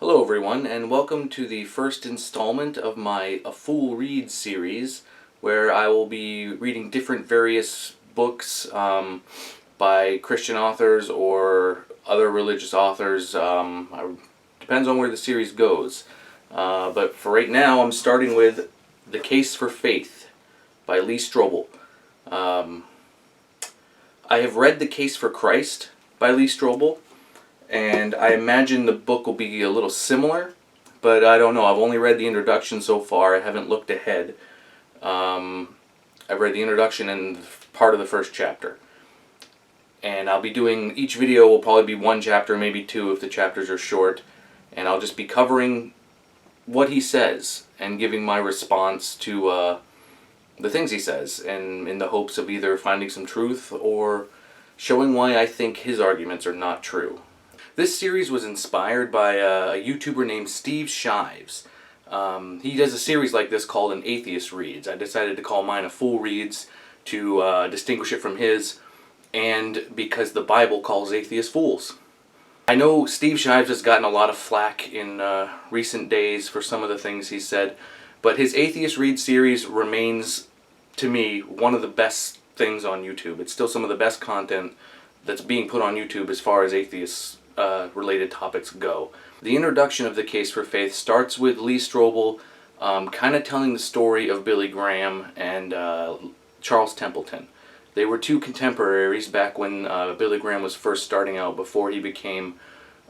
Hello everyone, and welcome to the first installment of my A Fool Reads series, where I will be reading different various books by Christian authors or other religious authors. Depends on where the series goes. But for right now, I'm starting with The Case for Faith by Lee Stroble. I have read The Case for Christ by Lee Stroble, and I imagine the book will be a little similar, but I don't know. I've only read the introduction so far. I haven't looked ahead. I've read the introduction and part of the first chapter. And I'll be doing, each video will probably be one chapter, maybe two if the chapters are short. And I'll just be covering what he says and giving my response to the things he says, and in the hopes of either finding some truth or showing why I think his arguments are not true. This series was inspired by a YouTuber named Steve Shives. He does a series like this called an Atheist Reads. I decided to call mine A Fool Reads to distinguish it from his, and because the Bible calls atheists fools. I know Steve Shives has gotten a lot of flack in recent days for some of the things he said, but his Atheist Reads series remains, to me, one of the best things on YouTube. It's still some of the best content that's being put on YouTube as far as atheists related topics go. The introduction of The Case for Faith starts with Lee Stroble kind of telling the story of Billy Graham and Charles Templeton. They were two contemporaries back when Billy Graham was first starting out, before he became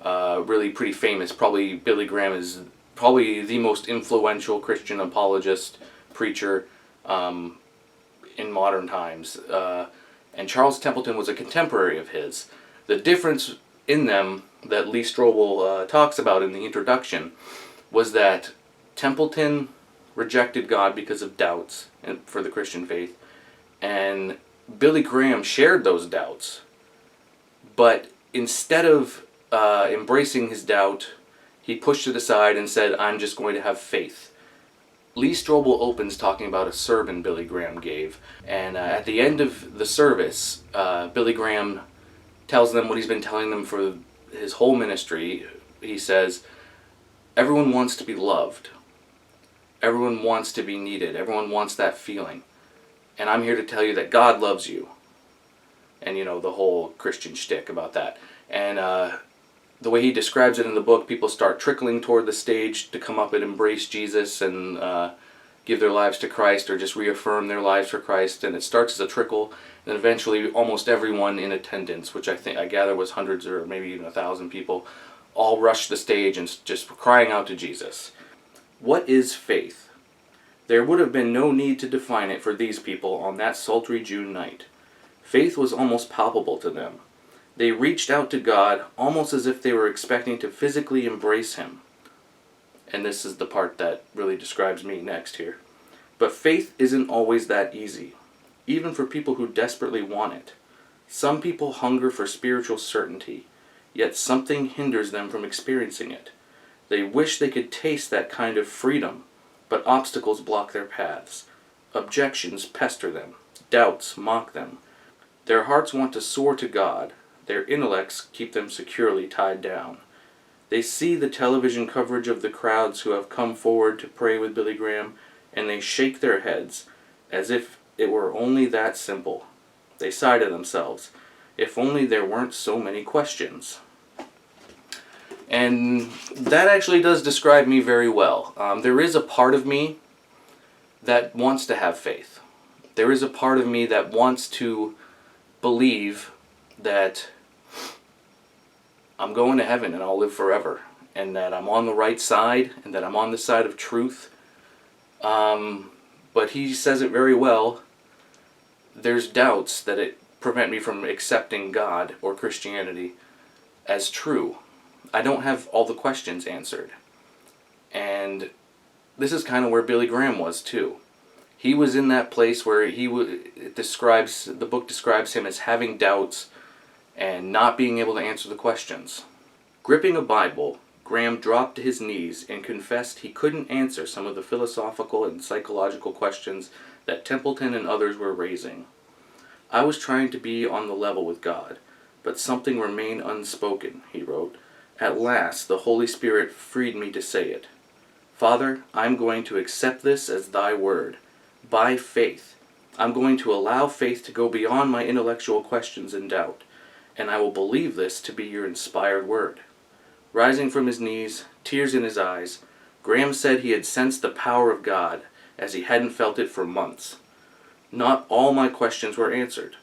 really pretty famous. Probably Billy Graham is probably the most influential Christian apologist preacher in modern times. And Charles Templeton was a contemporary of his. The difference in them that Lee Stroble talks about in the introduction was that Templeton rejected God because of doubts for the Christian faith, and Billy Graham shared those doubts, but instead of embracing his doubt, he pushed it aside and said, "I'm just going to have faith." Lee Stroble opens talking about a sermon Billy Graham gave, and at the end of the service, Billy Graham tells them what he's been telling them for his whole ministry. He says, everyone wants to be loved. Everyone wants to be needed. Everyone wants that feeling. And I'm here to tell you that God loves you. And, you know, the whole Christian shtick about that. And the way he describes it in the book, people start trickling toward the stage to come up and embrace Jesus and give their lives to Christ, or just reaffirm their lives for Christ. And it starts as a trickle, and eventually almost everyone in attendance, which I gather was hundreds or maybe even 1,000 people, all rushed the stage and just crying out to Jesus. What is faith? There would have been no need to define it for these people on that sultry June night. Faith was almost palpable to them. They reached out to God almost as if they were expecting to physically embrace Him. And this is the part that really describes me next here. But faith isn't always that easy, even for people who desperately want it. Some people hunger for spiritual certainty, yet something hinders them from experiencing it. They wish they could taste that kind of freedom, but obstacles block their paths. Objections pester them. Doubts mock them. Their hearts want to soar to God. Their intellects keep them securely tied down. They see the television coverage of the crowds who have come forward to pray with Billy Graham, and they shake their heads, as if it were only that simple. They sigh to themselves, if only there weren't so many questions. And that actually does describe me very well. There is a part of me that wants to have faith. There is a part of me that wants to believe that I'm going to heaven and I'll live forever, and that I'm on the right side, and that I'm on the side of truth. But he says it very well. There's doubts that it prevent me from accepting God or Christianity as true. I don't have all the questions answered. And this is kind of where Billy Graham was too. He was in that place where the book describes him as having doubts and not being able to answer the questions. Gripping a Bible, Graham dropped to his knees and confessed he couldn't answer some of the philosophical and psychological questions that Templeton and others were raising. I was trying to be on the level with God, but something remained unspoken, he wrote. At last, the Holy Spirit freed me to say it. Father, I'm going to accept this as thy word. By faith. I'm going to allow faith to go beyond my intellectual questions and doubt, and I will believe this to be your inspired word. Rising from his knees, tears in his eyes, Graham said he had sensed the power of God as he hadn't felt it for months. Not all my questions were answered,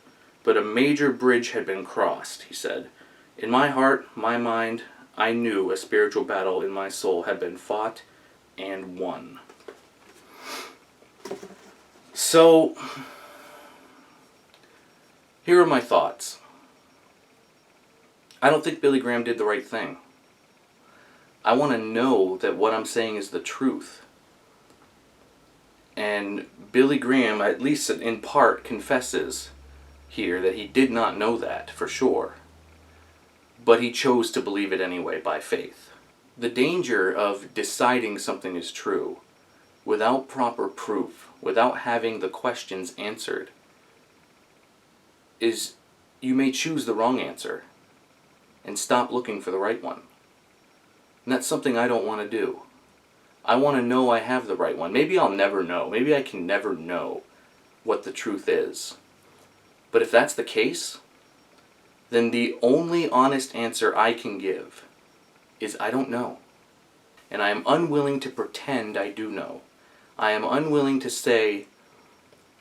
but a major bridge had been crossed, he said. In my heart, my mind, I knew a spiritual battle in my soul had been fought and won. So, here are my thoughts. I don't think Billy Graham did the right thing. I want to know that what I'm saying is the truth. And Billy Graham, at least in part, confesses here that he did not know that for sure. But he chose to believe it anyway by faith. The danger of deciding something is true without proper proof, without having the questions answered, is you may choose the wrong answer and stop looking for the right one. And that's something I don't want to do. I want to know I have the right one. Maybe I'll never know. Maybe I can never know what the truth is. But if that's the case, then the only honest answer I can give is I don't know. And I am unwilling to pretend I do know. I am unwilling to say,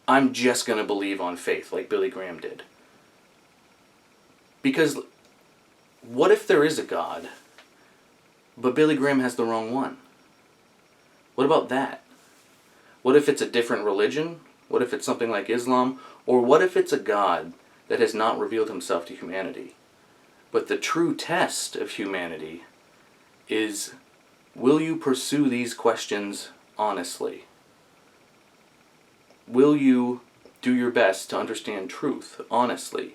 I'm just going to believe on faith like Billy Graham did. Because what if there is a God, but Billy Graham has the wrong one? What about that? What if it's a different religion? What if it's something like Islam? Or what if it's a God that has not revealed himself to humanity? But the true test of humanity is, will you pursue these questions honestly? Will you do your best to understand truth honestly?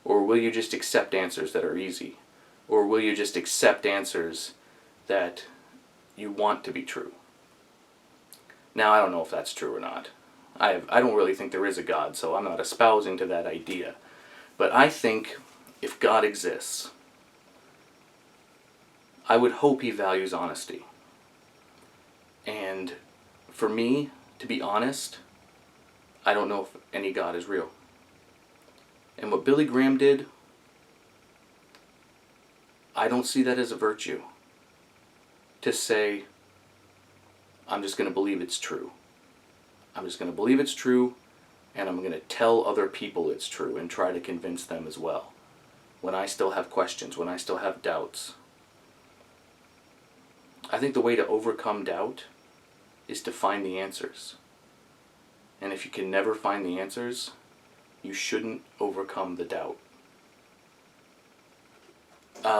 Or will you just accept answers that are easy? Or will you just accept answers that you want to be true? Now, I don't know if that's true or not. I don't really think there is a God, so I'm not espousing to that idea. But I think if God exists, I would hope he values honesty. And for me, to be honest, I don't know if any God is real. And what Billy Graham did, I don't see that as a virtue. To say, I'm just going to believe it's true. I'm just going to believe it's true, and I'm going to tell other people it's true and try to convince them as well. When I still have questions, when I still have doubts. I think the way to overcome doubt is to find the answers. And if you can never find the answers, you shouldn't overcome the doubt.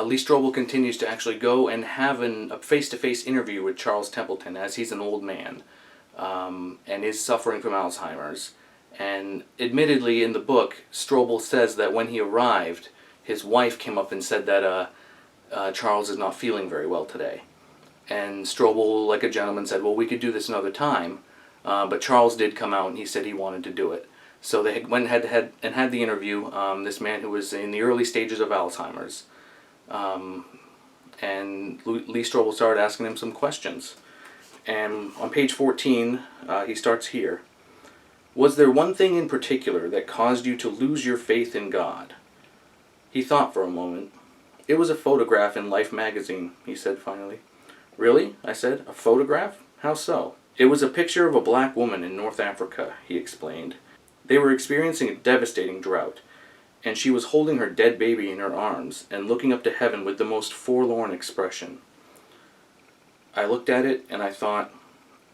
Lee Stroble continues to actually go and have a face-to-face interview with Charles Templeton as he's an old man and is suffering from Alzheimer's. And admittedly in the book, Stroble says that when he arrived, his wife came up and said that Charles is not feeling very well today. And Stroble, like a gentleman, said, well, we could do this another time. But Charles did come out and he said he wanted to do it. So they went ahead and had the interview, this man who was in the early stages of Alzheimer's. And Lee Stroble started asking him some questions. And on page 14, he starts here. Was there one thing in particular that caused you to lose your faith in God? He thought for a moment. It was a photograph in Life magazine, he said finally. Really? I said. A photograph? How so? It was a picture of a black woman in North Africa, he explained. They were experiencing a devastating drought, and she was holding her dead baby in her arms and looking up to heaven with the most forlorn expression. I looked at it and I thought,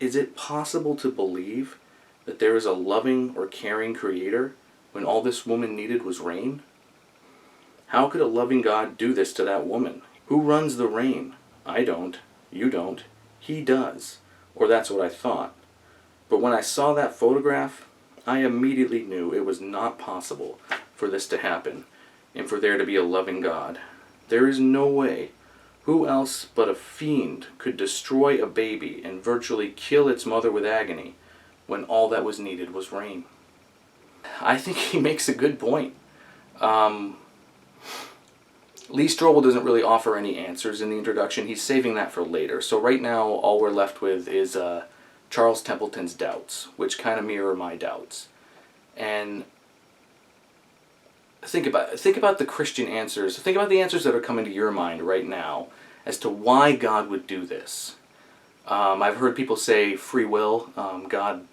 is it possible to believe that there is a loving or caring creator when all this woman needed was rain? How could a loving God do this to that woman? Who runs the rain? I don't. You don't. He does. Or that's what I thought. But when I saw that photograph, I immediately knew it was not possible for this to happen and for there to be a loving God. There is no way. Who else but a fiend could destroy a baby and virtually kill its mother with agony when all that was needed was rain? I think he makes a good point. Lee Strobel doesn't really offer any answers in the introduction. He's saving that for later. So right now, all we're left with is Charles Templeton's doubts, which kind of mirror my doubts. And think about the Christian answers. Think about the answers that are coming to your mind right now as to why God would do this. I've heard people say free will. God,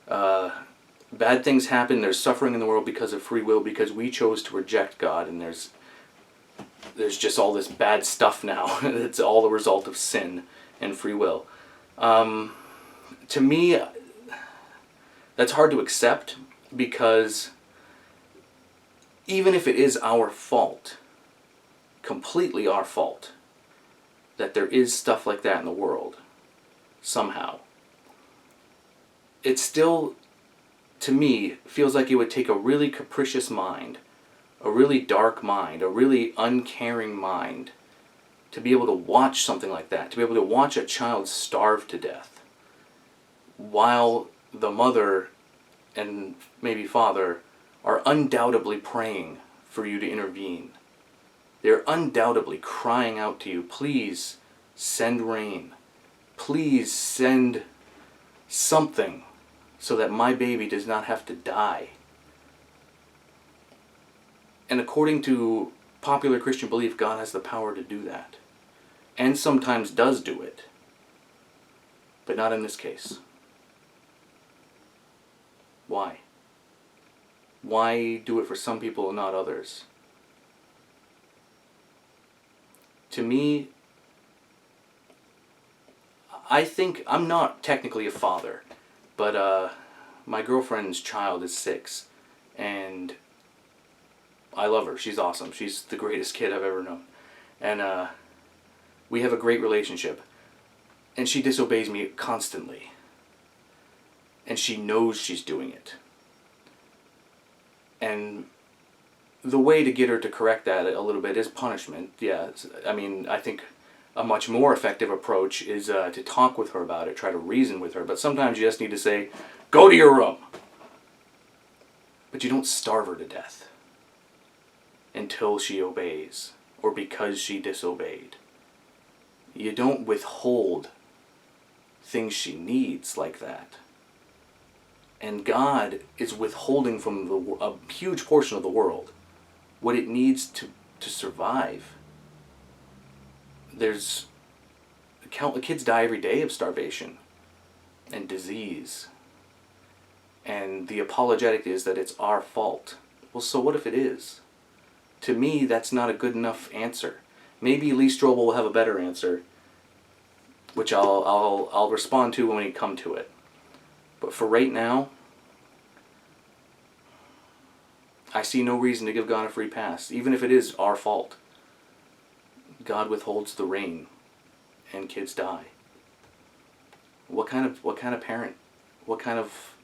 bad things happen. There's suffering in the world because of free will, because we chose to reject God, and there's just all this bad stuff now. It's all the result of sin and free will. To me, that's hard to accept, because even if it is our fault, completely our fault, that there is stuff like that in the world, somehow, it still, to me, feels like it would take a really capricious mind, a really dark mind, a really uncaring mind, to be able to watch something like that, to be able to watch a child starve to death, while the mother and maybe father are undoubtedly praying for you to intervene. They're undoubtedly crying out to you, please send rain. Please send something so that my baby does not have to die. And according to popular Christian belief, God has the power to do that. And sometimes does do it. But not in this case. Why? Why do it for some people and not others? To me, I think, I'm not technically a father, but my girlfriend's child is 6, and I love her. She's awesome. She's the greatest kid I've ever known. And we have a great relationship. And she disobeys me constantly. And she knows she's doing it. And the way to get her to correct that a little bit is punishment. Yeah, I mean, I think a much more effective approach is to talk with her about it, try to reason with her. But sometimes you just need to say, go to your room. But you don't starve her to death until she obeys, or because she disobeyed. You don't withhold things she needs like that. And God is withholding from a huge portion of the world what it needs to survive. There's kids die every day of starvation and disease. And the apologetic is that it's our fault. Well, so what if it is? To me, that's not a good enough answer. Maybe Lee Strobel will have a better answer, which I'll respond to when we come to it. But for right now, I see no reason to give God a free pass, even if it is our fault. God withholds the rain, and kids die. What kind of parent, what kind of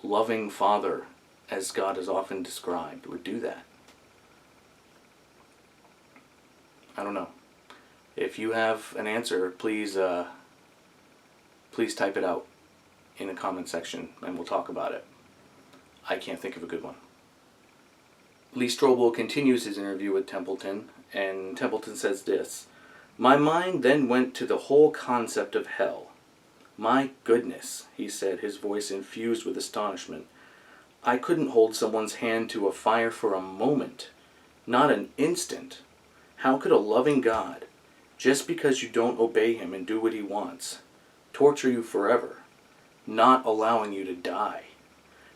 loving father, as God is often described, would do that? I don't know. If you have an answer, please type it out in the comment section, and we'll talk about it. I can't think of a good one. Lee Strobel continues his interview with Templeton, and Templeton says this: "My mind then went to the whole concept of hell. My goodness," he said, his voice infused with astonishment. "I couldn't hold someone's hand to a fire for a moment, not an instant. How could a loving God, just because you don't obey him and do what he wants, torture you forever, not allowing you to die,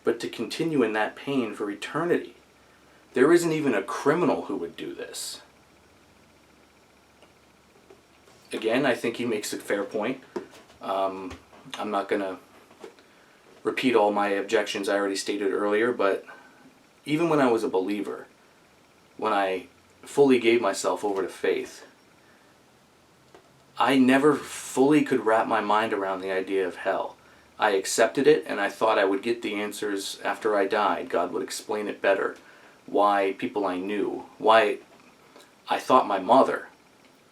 but to continue in that pain for eternity? There isn't even a criminal who would do this." Again, I think he makes a fair point. I'm not going to repeat all my objections I already stated earlier, but even when I was a believer, when I fully gave myself over to faith, I never fully could wrap my mind around the idea of hell. I accepted it, and I thought I would get the answers after I died. God would explain it better. Why people I knew, why I thought my mother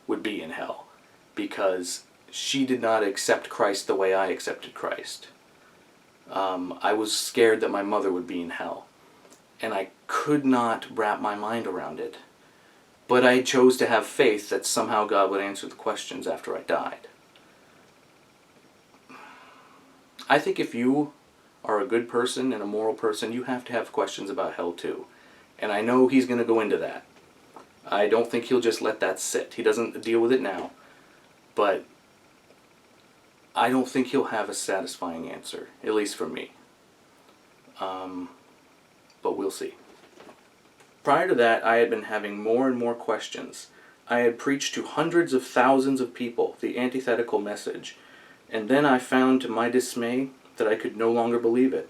would be in hell, because she did not accept Christ the way I accepted Christ. I was scared that my mother would be in hell, and I could not wrap my mind around it. but I chose to have faith that somehow God would answer the questions after I died. I think if you are a good person and a moral person, you have to have questions about hell too. And I know he's going to go into that. I don't think he'll just let that sit. He doesn't deal with it now. But I don't think he'll have a satisfying answer, at least for me. But we'll see. Prior to that, I had been having more and more questions. I had preached to hundreds of thousands of people the antithetical message, and then I found to my dismay that I could no longer believe it.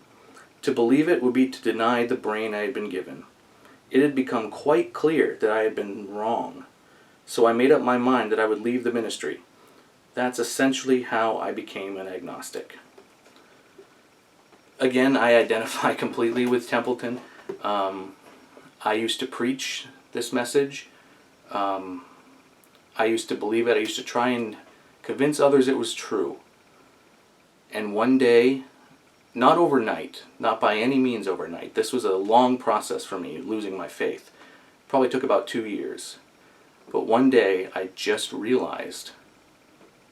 To believe it would be to deny the brain I had been given. It had become quite clear that I had been wrong, so I made up my mind that I would leave the ministry. That's essentially how I became an agnostic. Again, I identify completely with Templeton. I used to preach this message. I used to believe it. I used to try and convince others it was true. And one day, not overnight, not by any means overnight, this was a long process for me, losing my faith. Probably took about 2 years. But one day, I just realized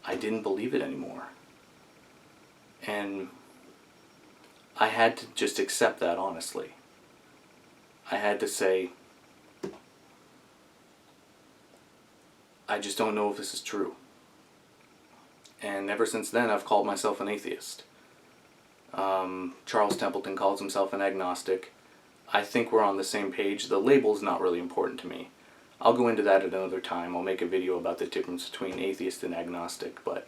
I didn't believe it anymore. And I had to just accept that honestly. I had to say, I just don't know if this is true. And ever since then, I've called myself an atheist. Charles Templeton calls himself an agnostic. I think we're on the same page. The label's not really important to me. I'll go into that at another time. I'll make a video about the difference between atheist and agnostic, but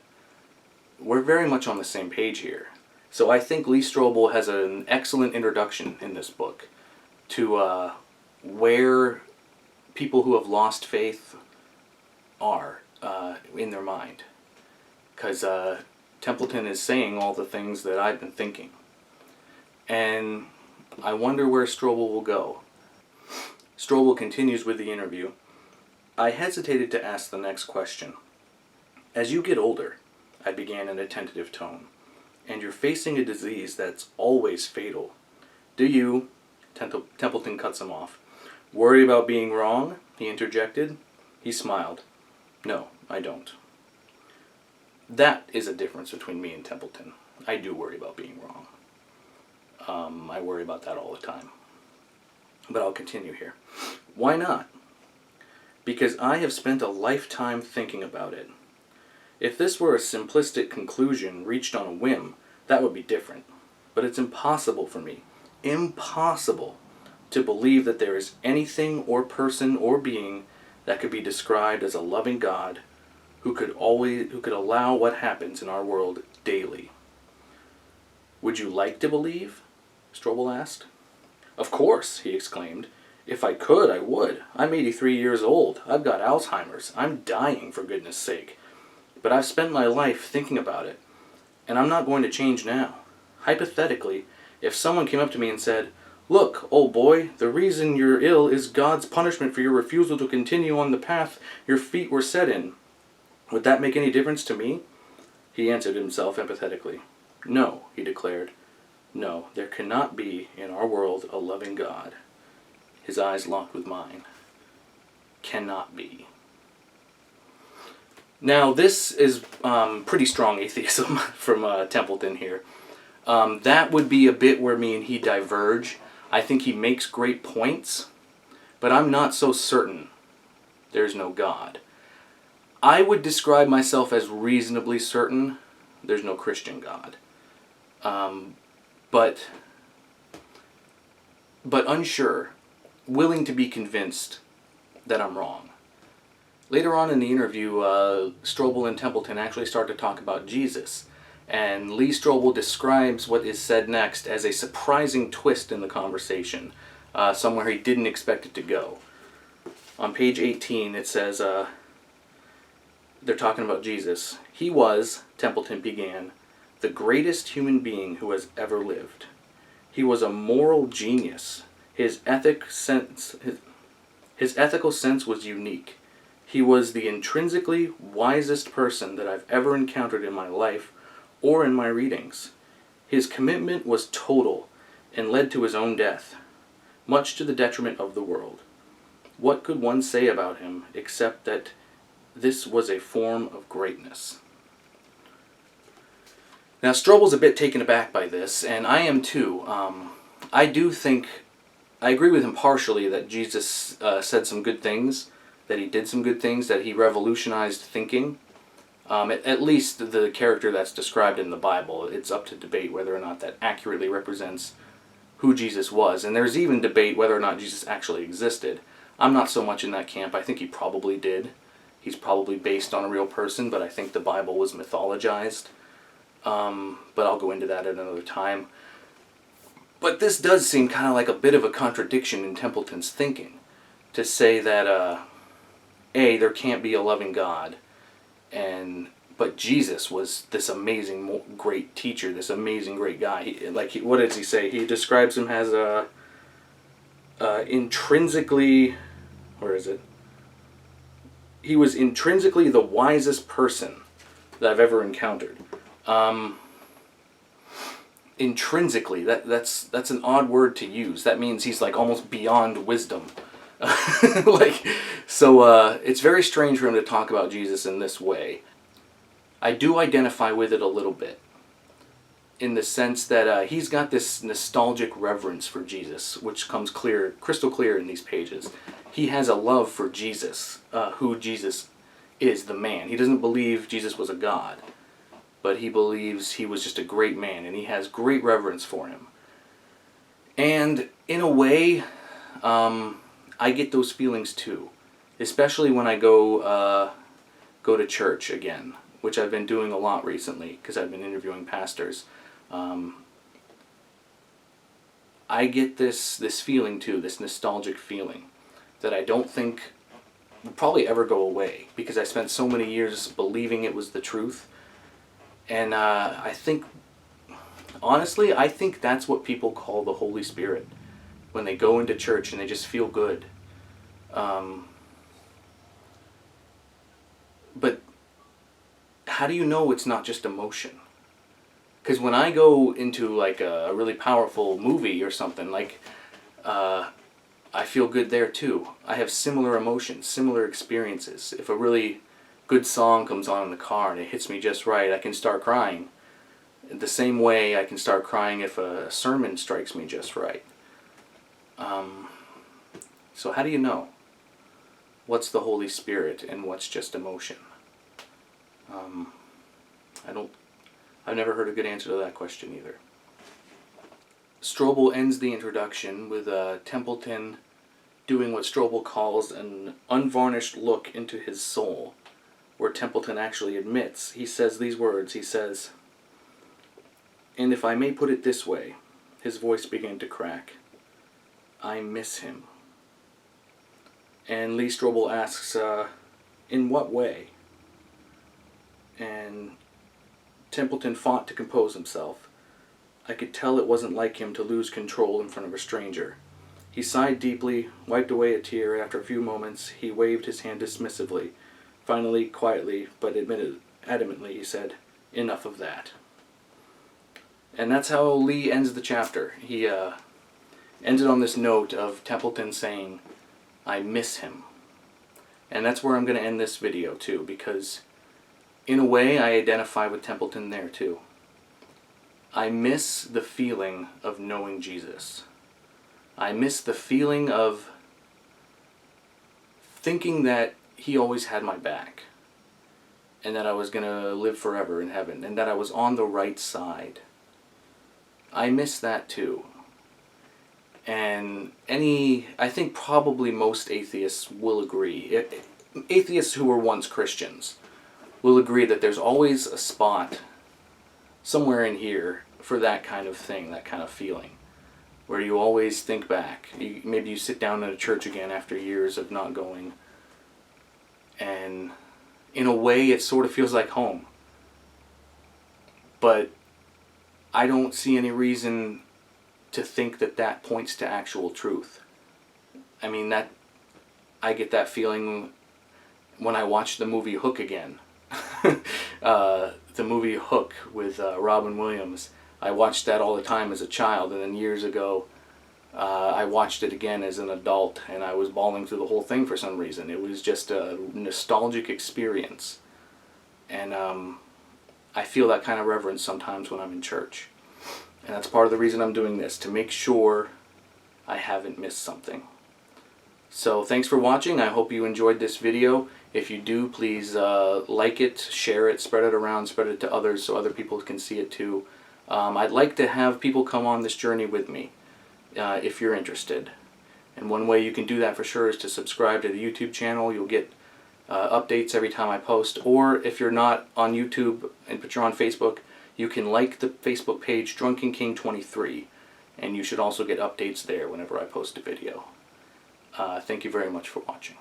we're very much on the same page here. So I think Lee Stroble has an excellent introduction in this book to where people who have lost faith are in their mind. Because Templeton is saying all the things that I've been thinking. And I wonder where Stroble will go. Stroble continues with the interview. I hesitated to ask the next question. As you get older, I began in a tentative tone, and you're facing a disease that's always fatal. Do you, Templeton cuts him off, worry about being wrong? He interjected. He smiled. No, I don't. That is a difference between me and Templeton. I do worry about being wrong. I worry about that all the time. But I'll continue here. Why not? Because I have spent a lifetime thinking about it. If this were a simplistic conclusion reached on a whim, that would be different. But it's impossible for me, impossible, to believe that there is anything or person or being that could be described as a loving God who could allow what happens in our world daily. Would you like to believe? Stroble asked. Of course, he exclaimed. If I could, I would. I'm 83 years old. I've got Alzheimer's. I'm dying, for goodness sake. But I've spent my life thinking about it, and I'm not going to change now. Hypothetically, if someone came up to me and said, "Look, old boy, the reason you're ill is God's punishment for your refusal to continue on the path your feet were set in," would that make any difference to me? He answered himself empathetically. No, he declared. No, there cannot be in our world a loving God. His eyes locked with mine. Cannot be. Now, this is pretty strong atheism from Templeton here. That would be a bit where me and he diverge. I think he makes great points, but I'm not so certain there's no God. I would describe myself as reasonably certain there's no Christian God. But unsure, willing to be convinced that I'm wrong. Later on in the interview, Stroble and Templeton actually start to talk about Jesus, and Lee Stroble describes what is said next as a surprising twist in the conversation, somewhere he didn't expect it to go. On page 18 it says, they're talking about Jesus. He was, Templeton began, the greatest human being who has ever lived. He was a moral genius. His ethical sense was unique. He was the intrinsically wisest person that I've ever encountered in my life or in my readings. His commitment was total and led to his own death, much to the detriment of the world. What could one say about him except that this was a form of greatness? Now, Stroble's a bit taken aback by this, and I am too. I agree with him partially that Jesus said some good things, that he did some good things, that he revolutionized thinking. At least the character that's described in the Bible. It's up to debate whether or not that accurately represents who Jesus was. And there's even debate whether or not Jesus actually existed. I'm not so much in that camp. I think he probably did. He's probably based on a real person, but I think the Bible was mythologized. But I'll go into that at another time. But this does seem kind of like a bit of a contradiction in Templeton's thinking. To say that, there can't be a loving God, but Jesus was this amazing, great teacher, this amazing, great guy. What does he say? He describes him as intrinsically, where is it? He was intrinsically the wisest person that I've ever encountered. Intrinsically, that's an odd word to use. That means he's like almost beyond wisdom. It's very strange for him to talk about Jesus in this way. I do identify with it a little bit, in the sense that he's got this nostalgic reverence for Jesus, which comes crystal clear in these pages. He has a love for Jesus, who Jesus is, the man. He doesn't believe Jesus was a god, but he believes he was just a great man, and he has great reverence for him. And in a way, I get those feelings too, especially when I go to church again, which I've been doing a lot recently because I've been interviewing pastors. I get this feeling too, this nostalgic feeling that I don't think will probably ever go away, because I spent so many years believing it was the truth. And I think, honestly, I think that's what people call the Holy Spirit when they go into church and they just feel good. But how do you know it's not just emotion? Because when I go into like a really powerful movie or something, I feel good there too. I have similar emotions, similar experiences. If a really good song comes on in the car and it hits me just right, I can start crying. The same way I can start crying if a sermon strikes me just right. So how do you know what's the Holy Spirit and what's just emotion? I've never heard a good answer to that question either. Stroble ends the introduction with Templeton doing what Stroble calls an unvarnished look into his soul, where Templeton actually admits. He says these words. He says, "And if I may put it this way," his voice began to crack, "I miss him." And Lee Stroble asks, in what way? And Templeton fought to compose himself. I could tell it wasn't like him to lose control in front of a stranger. He sighed deeply, wiped away a tear. After a few moments, he waved his hand dismissively. Finally, quietly, but adamantly, he said, "Enough of that." And that's how Lee ends the chapter. He ended on this note of Templeton saying, "I miss him." And that's where I'm going to end this video too, because in a way I identify with Templeton there too. I miss the feeling of knowing Jesus. I miss the feeling of thinking that he always had my back, and that I was going to live forever in heaven, and that I was on the right side. I miss that too. And I think probably most atheists will agree. Atheists who were once Christians will agree that there's always a spot somewhere in here for that kind of thing, that kind of feeling, where you always think back. Maybe you sit down at a church again after years of not going, and in a way it sort of feels like home. But I don't see any reason to think that that points to actual truth. I mean, I get that feeling when I watch the movie Hook again. The movie Hook with Robin Williams. I watched that all the time as a child, and then years ago I watched it again as an adult, and I was bawling through the whole thing for some reason. It was just a nostalgic experience, and I feel that kind of reverence sometimes when I'm in church. And that's part of the reason I'm doing this, to make sure I haven't missed something. So thanks for watching. I hope you enjoyed this video. If you do, please like it, share it, spread it around, spread it to others so other people can see it too. I'd like to have people come on this journey with me if you're interested. And one way you can do that for sure is to subscribe to the YouTube channel. You'll get updates every time I post. Or if you're not on YouTube but you're on Facebook, you can like the Facebook page Drunken King 23, and you should also get updates there whenever I post a video. Thank you very much for watching.